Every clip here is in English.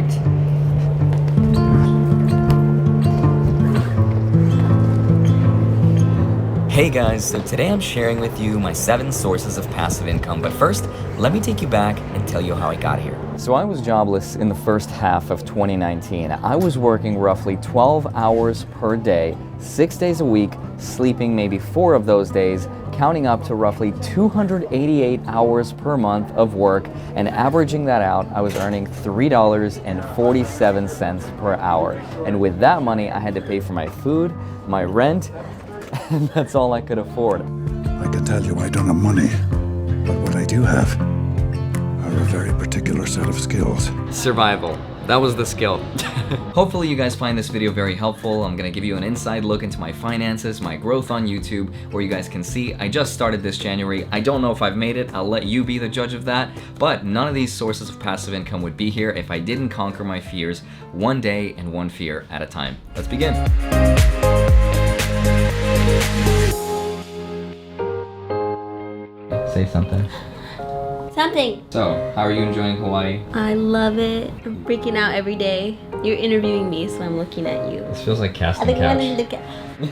Perfect. Hey guys, so today I'm sharing with you my 7 sources of passive income, but first, let me take you back and tell you how I got here. So I was jobless in the first half of 2019. I was working roughly 12 hours per day, 6 days a week, sleeping maybe 4 of those days, counting up to roughly 288 hours per month of work, and averaging that out, I was earning $3.47 per hour. And with that money, I had to pay for my food, my rent, and that's all I could afford. I can tell you I don't have money, but what I do have are a very particular set of skills. Survival. That was the skill. Hopefully you guys find this video very helpful. I'm gonna give you an inside look into my finances, my growth on YouTube, where you guys can see I just started this January. I don't know if I've made it. I'll let you be the judge of that. But none of these sources of passive income would be here if I didn't conquer my fears one day and one fear at a time. Let's begin. Say something. Something. So, how are you enjoying Hawaii? I love it. I'm freaking out every day. You're interviewing me, so I'm looking at you. This feels like I casting think I'm couch. gonna look at.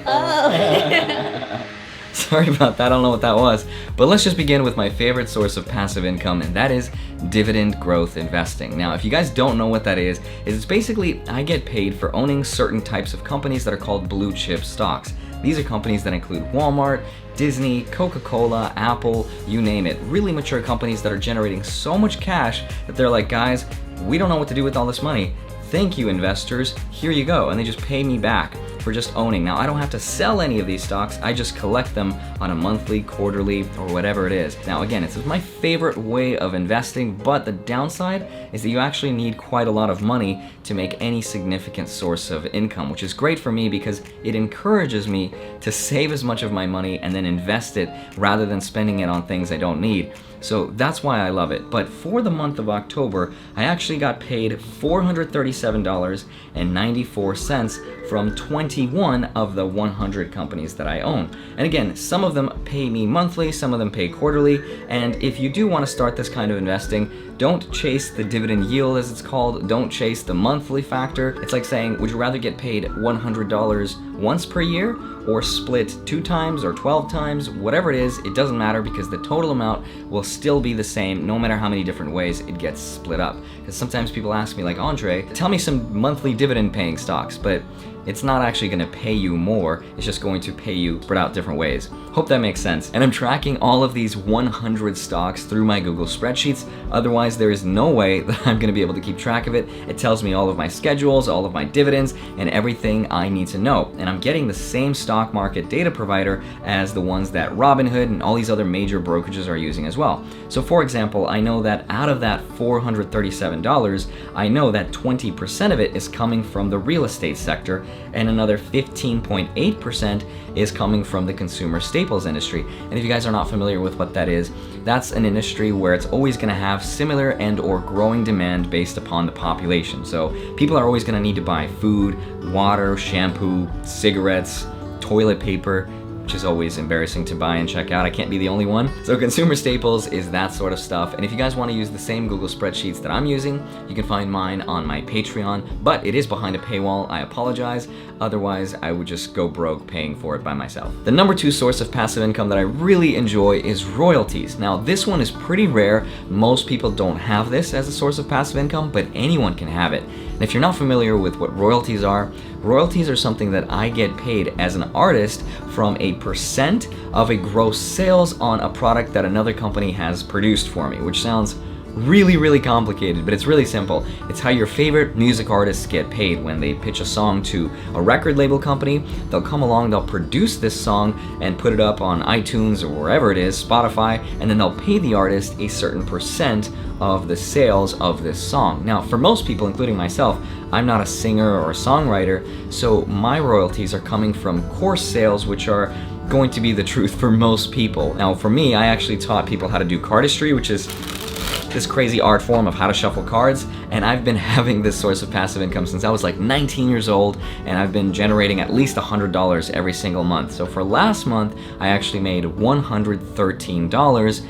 Oh. Sorry about that, I don't know what that was. But let's just begin with my favorite source of passive income, and that is dividend growth investing. Now, if you guys don't know what that is it's basically I get paid for owning certain types of companies that are called blue chip stocks. These are companies that include Walmart, Disney, Coca-Cola, Apple, you name it. Really mature companies that are generating so much cash that they're like, guys, we don't know what to do with all this money. Thank you, investors. Here you go. And they just pay me back for just owning. Now, I don't have to sell any of these stocks. I just collect them on a monthly, quarterly, or whatever it is. Now, again, it's my favorite way of investing, but the downside is that you actually need quite a lot of money to make any significant source of income, which is great for me because it encourages me to save as much of my money and then invest it rather than spending it on things I don't need. So that's why I love it. But for the month of October, I actually got paid $437.94 from 21 of the 100 companies that I own. And again, some of them pay me monthly, some of them pay quarterly. And if you do want to start this kind of investing, don't chase the dividend yield, as it's called. Don't chase the monthly factor. It's like saying, would you rather get paid $100 once per year or split 2 times or 12 times? Whatever it is, it doesn't matter because the total amount will still be the same no matter how many different ways it gets split up. Because sometimes people ask me like, Andre, tell me some monthly dividend paying stocks, but it's not actually going to pay you more, it's just going to pay you spread out different ways. Hope that makes sense. And I'm tracking all of these 100 stocks through my Google spreadsheets, otherwise there is no way that I'm going to be able to keep track of it. It tells me all of my schedules, all of my dividends, and everything I need to know. And I'm getting the same stock market data provider as the ones that Robinhood and all these other major brokerages are using as well. So for example, I know that out of that $437, I know that 20% of it is coming from the real estate sector, and another 15.8% is coming from the consumer staples industry. And if you guys are not familiar with what that is, that's an industry where it's always going to have similar and or growing demand based upon the population. So people are always going to need to buy food, water, shampoo, cigarettes, toilet paper, which is always embarrassing to buy and check out. I can't be the only one. So consumer staples is that sort of stuff. And if you guys want to use the same Google spreadsheets that I'm using, you can find mine on my Patreon, but it is behind a paywall. I apologize. Otherwise, I would just go broke paying for it by myself. The number 2 source of passive income that I really enjoy is royalties. Now, this one is pretty rare. Most people don't have this as a source of passive income, but anyone can have it. And if you're not familiar with what royalties are something that I get paid as an artist from a percent of a gross sales on a product that another company has produced for me, which sounds really, really complicated, but it's really simple. It's how your favorite music artists get paid when they pitch a song to a record label company. They'll come along, they'll produce this song and put it up on iTunes or wherever it is, Spotify, and then they'll pay the artist a certain percent of the sales of this song. Now, for most people, including myself, I'm not a singer or a songwriter, so my royalties are coming from course sales, which are going to be the truth for most people. Now, for me, I actually taught people how to do cardistry, which is this crazy art form of how to shuffle cards, and I've been having this source of passive income since I was like 19 years old, and I've been generating at least $100 every single month. So for last month, I actually made $113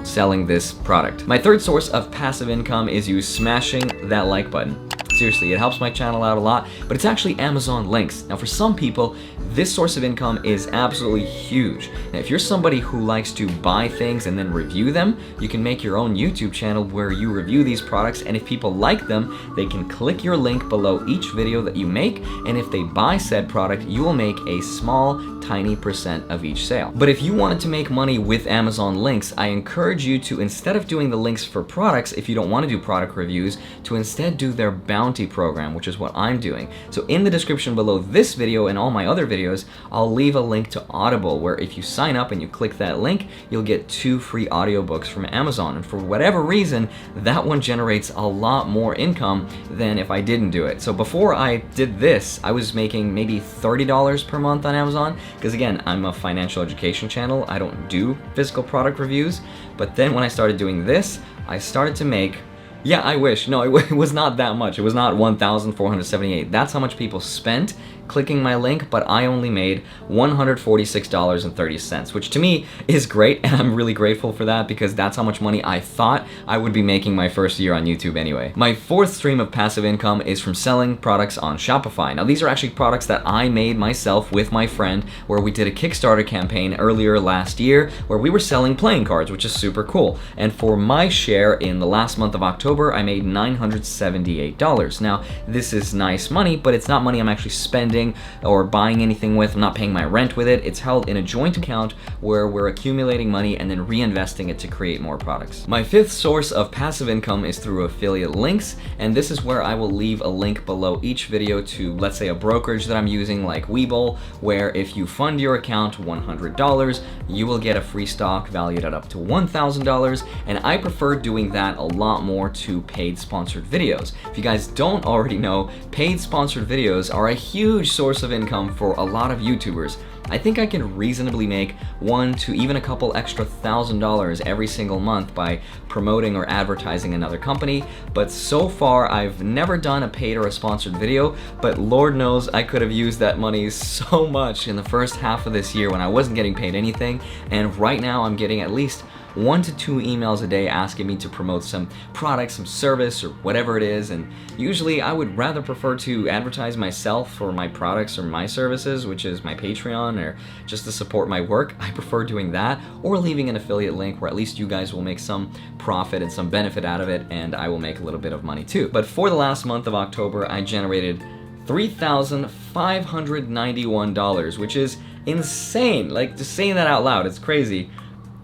selling this product. My third source of passive income is you smashing that like button. Seriously, it helps my channel out a lot, but it's actually Amazon links. Now for some people, this source of income is absolutely huge. Now, if you're somebody who likes to buy things and then review them, you can make your own YouTube channel where you review these products, and if people like them, they can click your link below each video that you make, and if they buy said product, you will make a small, tiny % of each sale. But if you wanted to make money with Amazon links, I encourage you to, instead of doing the links for products, if you don't want to do product reviews, to instead do their bounty program, which is what I'm doing. So in the description below this video and all my other videos, I'll leave a link to Audible, where if you sign up and you click that link, you'll get 2 free audiobooks from Amazon. And for whatever reason, that one generates a lot more income than if I didn't do it. So before I did this, I was making maybe $30 per month on Amazon, because again, I'm a financial education channel. I don't do physical product reviews. But then when I started doing this, I started to make, yeah, I wish. No, it was not that much. It was not 1,478. That's how much people spent clicking my link, but I only made $146.30, which to me is great, and I'm really grateful for that because that's how much money I thought I would be making my first year on YouTube anyway. My fourth stream of passive income is from selling products on Shopify. Now these are actually products that I made myself with my friend, where we did a Kickstarter campaign earlier last year where we were selling playing cards, which is super cool. And for my share in the last month of October, I made $978. Now this is nice money, but it's not money I'm actually spending or buying anything with. I'm not paying my rent with it. It's held in a joint account where we're accumulating money and then reinvesting it to create more products. My fifth source of passive income is through affiliate links, and this is where I will leave a link below each video to, let's say, a brokerage that I'm using like Webull, where if you fund your account $100, you will get a free stock valued at up to $1,000, and I prefer doing that a lot more to paid sponsored videos. If you guys don't already know, paid sponsored videos are a huge source of income for a lot of YouTubers. I think I can reasonably make $1 to even a couple extra $1,000 every single month by promoting or advertising another company, but so far I've never done a paid or a sponsored video, but Lord knows I could have used that money so much in the first half of this year when I wasn't getting paid anything, and right now I'm getting at least 1 to 2 emails a day asking me to promote some product, some service, or whatever it is, and usually I would rather prefer to advertise myself for my products or my services, which is my Patreon, or just to support my work. I prefer doing that, or leaving an affiliate link where at least you guys will make some profit and some benefit out of it, and I will make a little bit of money too. But for the last month of October, I generated $3,591, which is insane. Like, just saying that out loud, it's crazy.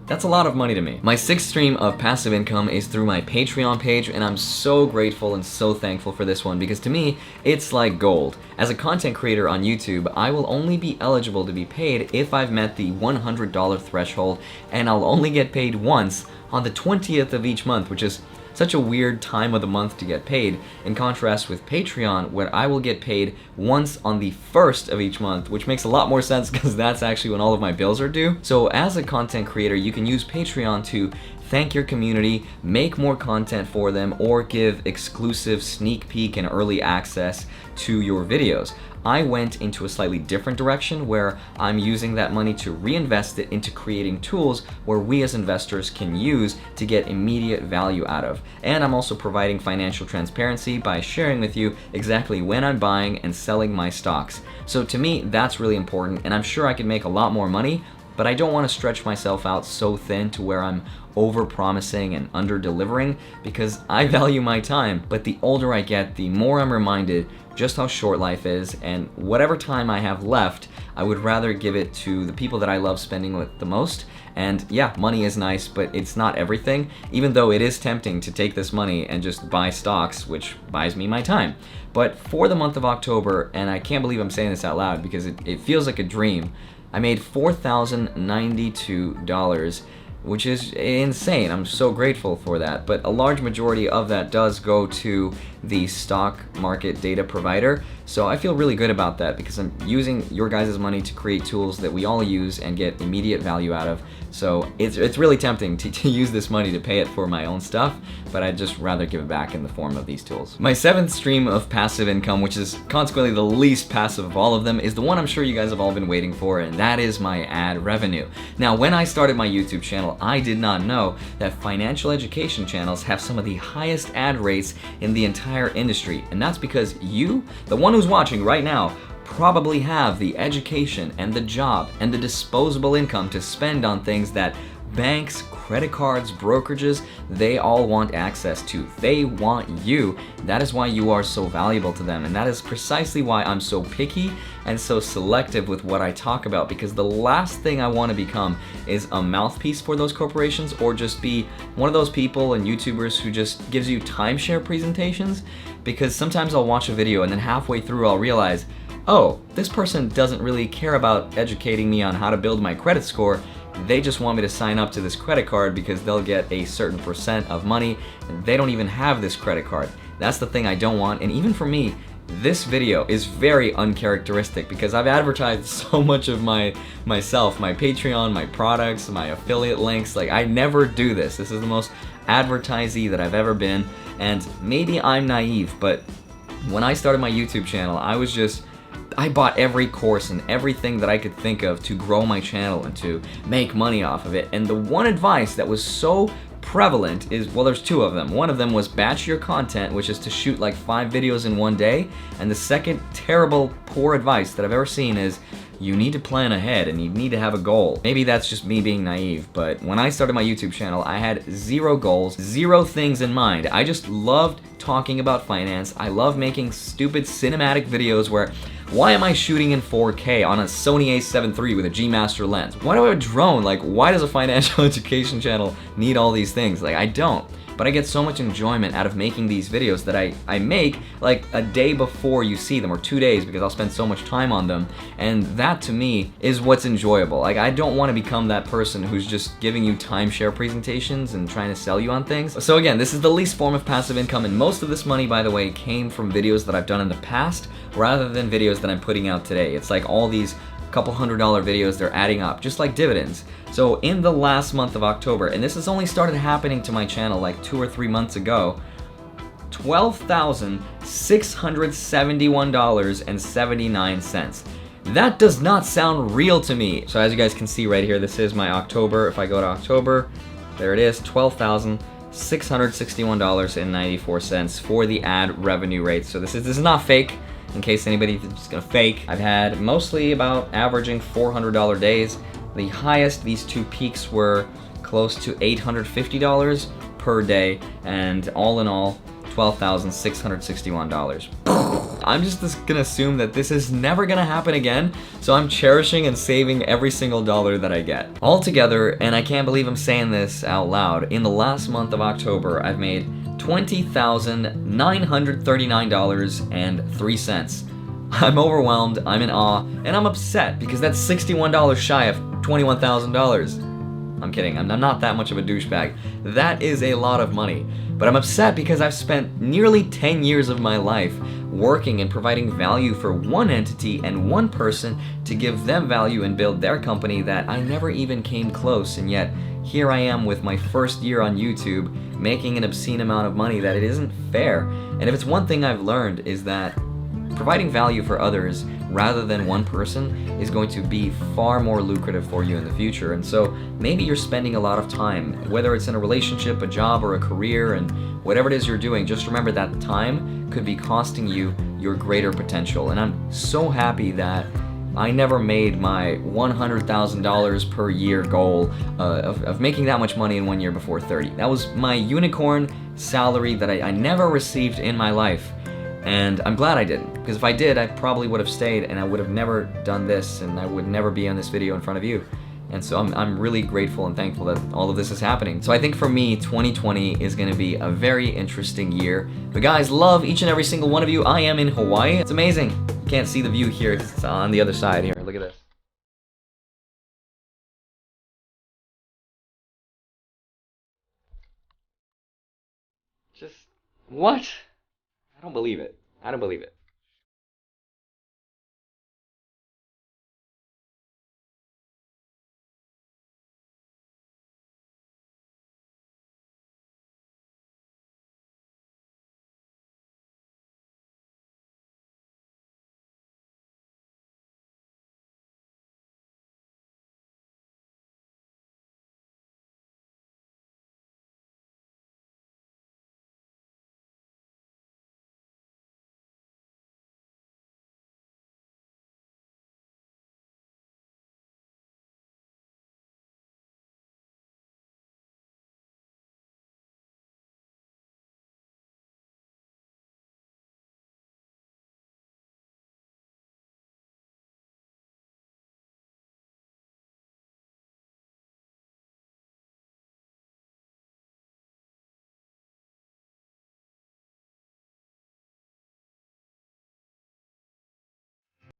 That's a lot of money to me. My sixth stream of passive income is through my Patreon page, and I'm so grateful and so thankful for this one because to me, it's like gold. As a content creator on YouTube, I will only be eligible to be paid if I've met the $100 threshold, and I'll only get paid once on the 20th of each month, which is such a weird time of the month to get paid, in contrast with Patreon, where I will get paid once on the 1st of each month, which makes a lot more sense because that's actually when all of my bills are due. So as a content creator, you can use Patreon to thank your community, make more content for them, or give exclusive sneak peek and early access to your videos. I went into a slightly different direction where I'm using that money to reinvest it into creating tools where we as investors can use to get immediate value out of. And I'm also providing financial transparency by sharing with you exactly when I'm buying and selling my stocks. So to me, that's really important, and I'm sure I could make a lot more money, but I don't want to stretch myself out so thin to where I'm over-promising and under-delivering because I value my time. But the older I get, the more I'm reminded just how short life is, and whatever time I have left, I would rather give it to the people that I love spending with the most. And yeah, money is nice, but it's not everything, even though it is tempting to take this money and just buy stocks, which buys me my time. But for the month of October, and I can't believe I'm saying this out loud because it feels like a dream, I made $4,092, which is insane. I'm so grateful for that. But a large majority of that does go to the stock market data provider. So I feel really good about that because I'm using your guys' money to create tools that we all use and get immediate value out of. So it's really tempting to use this money to pay it for my own stuff, but I'd just rather give it back in the form of these tools. My seventh stream of passive income, which is consequently the least passive of all of them, is the one I'm sure you guys have all been waiting for, and that is my ad revenue. Now, when I started my YouTube channel, channel, I did not know that financial education channels have some of the highest ad rates in the entire industry. And that's because you, the one who's watching right now, probably have the education and the job and the disposable income to spend on things that banks, credit cards, brokerages, they all want access to. They want you. That is why you are so valuable to them. And that is precisely why I'm so picky and so selective with what I talk about, because the last thing I want to become is a mouthpiece for those corporations, or just be one of those people and YouTubers who just gives you timeshare presentations. Because sometimes I'll watch a video and then halfway through I'll realize, oh, this person doesn't really care about educating me on how to build my credit score. They just want me to sign up to this credit card because they'll get a certain percent of money, and they don't even have this credit card. That's the thing I don't want. And even for me, this video is very uncharacteristic because I've advertised so much of myself, my Patreon, my products, my affiliate links. Like, I never do this. This is the most advertisee that I've ever been. And maybe I'm naive, but when I started my YouTube channel, I bought every course and everything that I could think of to grow my channel and to make money off of it. And the one advice that was so prevalent is, well, there's two of them. One of them was batch your content, which is to shoot like 5 videos in one day. And the second terrible, poor advice that I've ever seen is, you need to plan ahead and you need to have a goal. Maybe that's just me being naive, but when I started my YouTube channel, I had 0 goals, 0 things in mind. I just loved talking about finance. I love making stupid cinematic videos where, why am I shooting in 4K on a Sony a7 III with a G Master lens? Why do I have a drone? Like, why does a financial education channel need all these things? Like, I don't. But I get so much enjoyment out of making these videos that I make like a day before you see them, or 2 days, because I'll spend so much time on them. And that to me is what's enjoyable. Like, I don't want to become that person who's just giving you timeshare presentations and trying to sell you on things. So again, this is the least form of passive income, and most of this money, by the way, came from videos that I've done in the past rather than videos that I'm putting out today. It's like all these couple $100 videos, they're adding up, just like dividends. So in the last month of October, and this has only started happening to my channel like 2 or 3 months ago, $12,671.79. That does not sound real to me. So as you guys can see right here, this is my October. If I go to October, there it is, $12,661.94 for the ad revenue rate. So this is not fake. In case anybody's just gonna fake, I've had mostly about averaging $400 days. The highest, these 2 peaks were close to $850 per day, and all in all, $12,661. I'm just gonna assume that this is never gonna happen again, so I'm cherishing and saving every single dollar that I get. Altogether, and I can't believe I'm saying this out loud, in the last month of October, I've made $20,939.03. I'm overwhelmed, I'm in awe, and I'm upset because that's $61 shy of $21,000. I'm kidding, I'm not that much of a douchebag. That is a lot of money. But I'm upset because I've spent nearly 10 years of my life working and providing value for one entity and one person to give them value and build their company that I never even came close, and yet here I am with my first year on YouTube making an obscene amount of money that it isn't fair. And if it's one thing I've learned, is that providing value for others rather than one person is going to be far more lucrative for you in the future. And so maybe you're spending a lot of time, whether it's in a relationship, a job, or a career, and whatever it is you're doing, just remember that time could be costing you your greater potential. And I'm so happy that I never made my $100,000 per year goal of making that much money in 1 year before 30. That was my unicorn salary that I never received in my life. And I'm glad I didn't, because if I did, I probably would have stayed and I would have never done this, and I would never be on this video in front of you. And so I'm really grateful and thankful that all of this is happening. So I think for me, 2020 is gonna be a very interesting year. But guys, love each and every single one of you. I am in Hawaii. It's amazing. You can't see the view here, it's on the other side here. Look at this. Just, what? I don't believe it. I don't believe it.